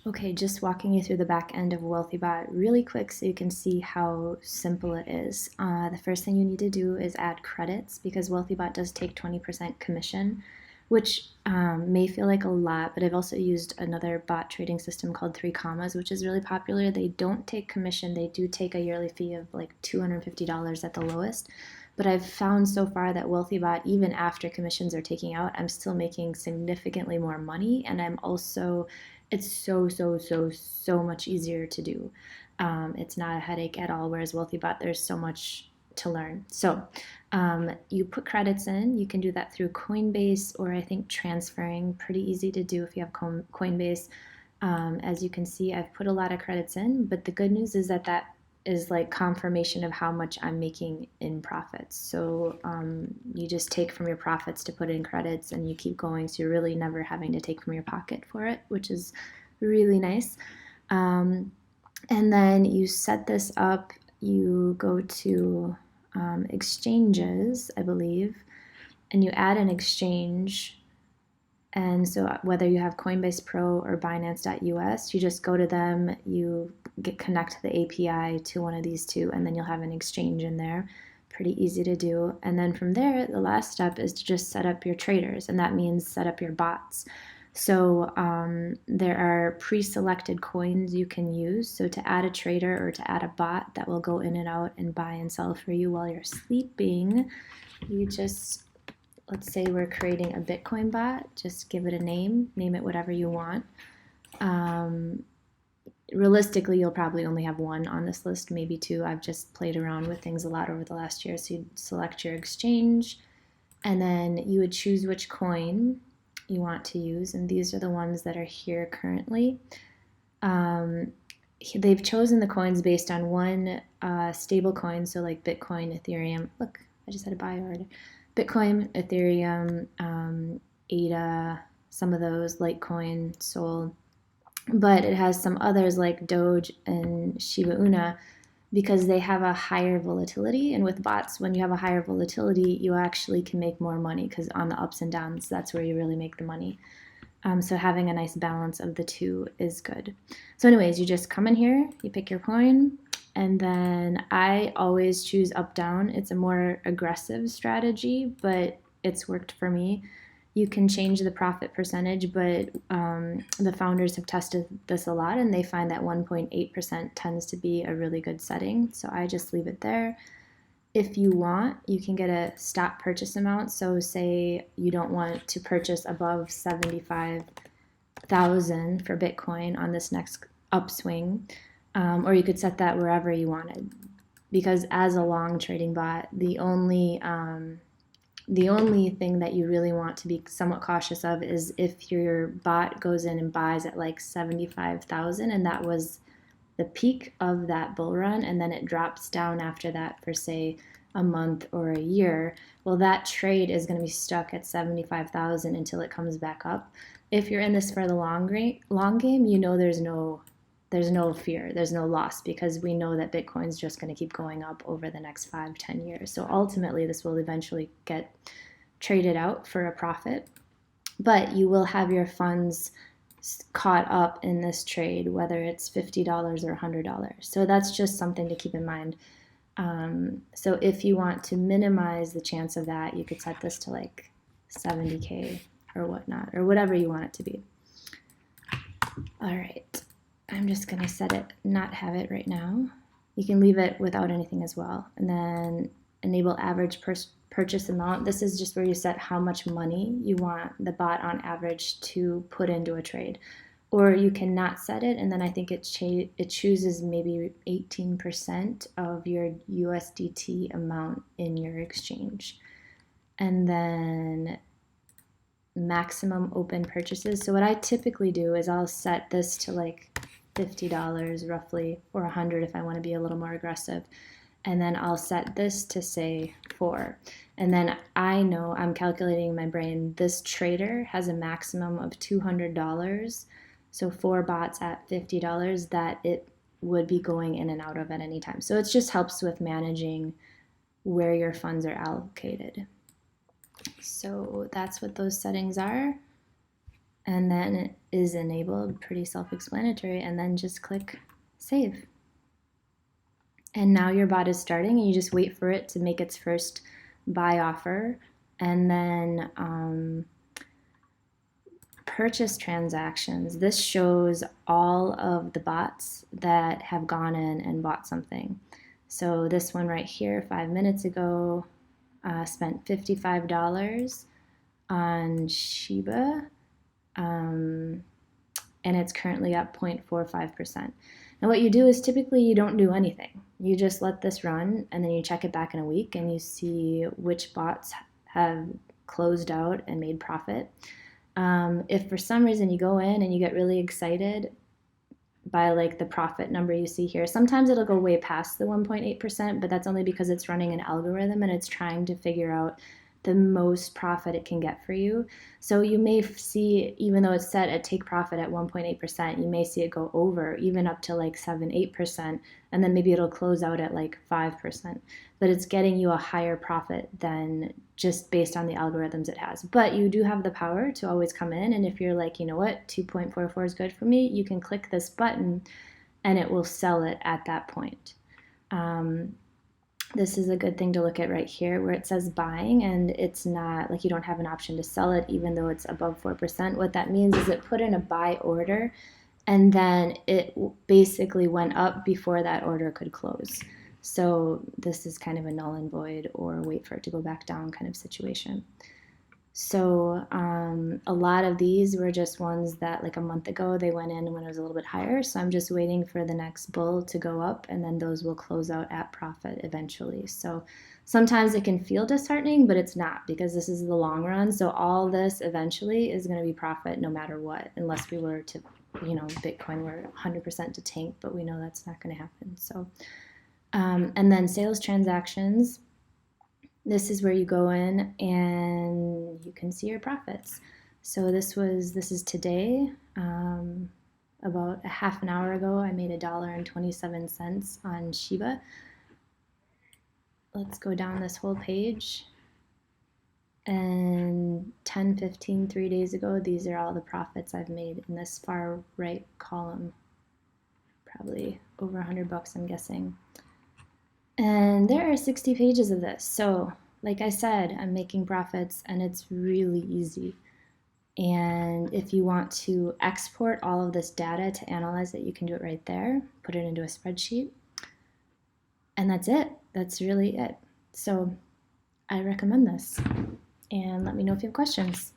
Okay, just walking you through the back end of WealthyBot really quick so you can see how simple it is. The first thing you need to do is add credits because WealthyBot does take 20% commission, which may feel like a lot, but I've also used another bot trading system called 3 Commas, which is really popular. They don't take commission, they do take a yearly fee of like $250 at the lowest. But I've found so far that WealthyBot, even after commissions are taken out, I'm still making significantly more money, and it's so much easier to do. It's not a headache at all, whereas WealthyBot, there's so much to learn. So you put credits in. You can do that through Coinbase or I think transferring. Pretty easy to do if you have Coinbase. As you can see, I've put a lot of credits in, but the good news is that that is like confirmation of how much I'm making in profits. So you just take from your profits to put in credits and you keep going. So you're really never having to take from your pocket for it, which is really nice. And then you set this up, you go to exchanges, I believe, and you add an exchange. And so whether you have Coinbase Pro or Binance.us, you just go to them, you connect the API to one of these two, and then you'll have an exchange in there. Pretty easy to do. And then from there, the last step is to just set up your traders, and that means set up your bots. So there are pre-selected coins you can use. So to add a trader or to add a bot that will go in and out and buy and sell for you while you're sleeping, you just, let's say we're creating a Bitcoin bot, just give it a name it whatever you want. Realistically, you'll probably only have one on this list, maybe two. I've just played around with things a lot over the last year. So you'd select your exchange, and then you would choose which coin you want to use, and these are the ones that are here currently. They've chosen the coins based on one stable coin, so like Bitcoin, Ethereum. Look, I just had a buy order. Bitcoin, Ethereum, ADA, some of those, Litecoin, Sol, but it has some others like Doge and Shiba Inu because they have a higher volatility. And with bots, when you have a higher volatility, you actually can make more money because on the ups and downs, that's where you really make the money. So having a nice balance of the two is good. So anyways, you just come in here, you pick your coin, and then I always choose up down. It's a more aggressive strategy, but it's worked for me. You can change the profit percentage, but the founders have tested this a lot and they find that 1.8% tends to be a really good setting. So I just leave it there. If you want, you can get a stop purchase amount. So say you don't want to purchase above 75,000 for Bitcoin on this next upswing, or you could set that wherever you wanted. Because as a long trading bot, the only thing that you really want to be somewhat cautious of is if your bot goes in and buys at like 75,000 and that was the peak of that bull run and then it drops down after that for say a month or a year, well, that trade is going to be stuck at 75,000 until it comes back up. If you're in this for the long game, you know there's no fear, there's no loss because we know that Bitcoin's just going to keep going up over the next 5-10 years. So ultimately this will eventually get traded out for a profit, but you will have your funds caught up in this trade, whether it's $50 or $100. So that's just something to keep in mind. So if you want to minimize the chance of that, you could set this to like 70K or whatnot, or whatever you want it to be. All right, I'm just gonna set it, not have it right now. You can leave it without anything as well. And then enable average purchase amount. This is just where you set how much money you want the bot on average to put into a trade. Or you cannot set it, and then I think it chooses maybe 18% of your USDT amount in your exchange. And then maximum open purchases. So what I typically do is I'll set this to like $50 roughly, or $100 if I want to be a little more aggressive. And then I'll set this to say 4. And then I know, I'm calculating in my brain, this trader has a maximum of $200. So 4 bots at $50 that it would be going in and out of at any time. So it just helps with managing where your funds are allocated. So that's what those settings are. And then is enabled, pretty self-explanatory, and then just click save. And now your bot is starting, and you just wait for it to make its first buy offer, and then purchase transactions. This shows all of the bots that have gone in and bought something. So this one right here, 5 minutes ago, spent $55 on Shiba, and it's currently up 0.45%. Now what you do is typically you don't do anything. You just let this run, and then you check it back in a week, and you see which bots have closed out and made profit. If for some reason you go in and you get really excited by like the profit number you see here, sometimes it'll go way past the 1.8%, but that's only because it's running an algorithm and it's trying to figure out the most profit it can get for you. So you may see, even though it's set at take profit at 1.8%, you may see it go over, even up to like 7-8%, and then maybe it'll close out at like 5%. But it's getting you a higher profit than just based on the algorithms it has. But you do have the power to always come in, and if you're like, you know what, 2.44 is good for me, you can click this button and it will sell it at that point. This is a good thing to look at right here where it says buying, and it's not like you don't have an option to sell it even though it's above 4%. What that means is it put in a buy order, and then it basically went up before that order could close. So this is kind of a null and void or wait for it to go back down kind of situation. So a lot of these were just ones that like a month ago they went in when it was a little bit higher. So I'm just waiting for the next bull to go up, and then those will close out at profit eventually. So sometimes it can feel disheartening, but it's not, because this is the long run. So all this eventually is going to be profit no matter what, unless we were to, you know, Bitcoin were 100% to tank, but we know that's not going to happen. So and then sales transactions. This is where you go in and you can see your profits. So this is today. About a half an hour ago, I made $1.27 on Shiba. Let's go down this whole page. And 10, 15, 3 days ago, these are all the profits I've made in this far right column. Probably over $100, I'm guessing. And there are 60 pages of this. So like I said, I'm making profits, and it's really easy. And if you want to export all of this data to analyze it, you can do it right there, put it into a spreadsheet. And that's it. That's really it. So I recommend this. And let me know if you have questions.